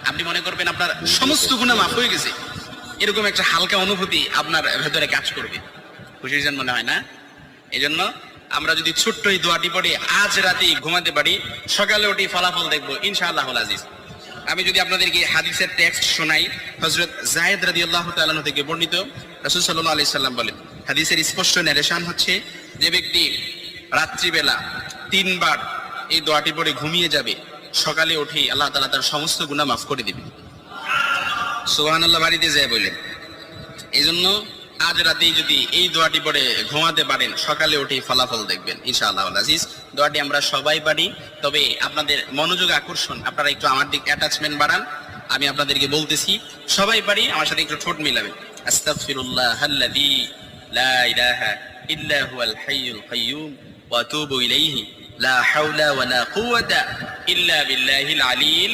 আপনি মনে করবেন আপনার সমস্ত গুনাহ মাফ হয়ে গেছে, এরকম একটা হালকা অনুভূতি আপনার ভেতরে কাজ করবে। খুশির জন্য মনে হয় না? এই জন্য আমরা যদি ছোট্ট এই দোয়াটি পড়ে আজ রাতেই ঘুমাতে পারি, সকালে উঠে ফলাফল দেখবো ইনশাআল্লাহুল আজিজ। আমি যদি আপনাদেরকে হাদিসের টেক্সট শোনাই, হযরত যায়েদ রাদিয়াল্লাহু তাআলা আনহু থেকে বর্ণিত, রাসূল সাল্লাল্লাহু আলাইহি সাল্লাম বলেন, হাদিসের স্পষ্ট ন্যারেশন হচ্ছে, যে ব্যক্তি রাত্রিবেলা 3 বার এই দোয়াটি পড়ে ঘুমিয়ে যাবে, সকালে উঠে আল্লাহ তাআলা তার সমস্ত গুনাহ মাফ করে দিবেন। সুবহানাল্লাহ বাড়িতে যায় বলেন। এই জন্য আজ রাতেই যদি এই দোয়াটি পড়ে ঘুমাতে পারেন, সকালে উঠে ফলাফল দেখবেন ইনশাআল্লাহুল আজিজ। দোয়াটি আমরা সবাই পারি, তবে আপনাদের মনোযোগ আকর্ষণ, আপনারা একটু আমার দিকে অ্যাটাচমেন্ট বাড়ান। আমি আপনাদেরকে বলতেছি, সবাই পারি, আমার সাথে একটু ঠোঁট মিলাবেন। আস্তাগফিরুল্লাহাল্লাযী লা ইলাহা ইল্লা হুয়াল হাইয়ুল কাইয়্যুম ওয়া আতুবু ইলাইহি লা হাওলা ওয়া লা কুওয়াতা ইল্লা বিল্লাহিল আলিয়্যিল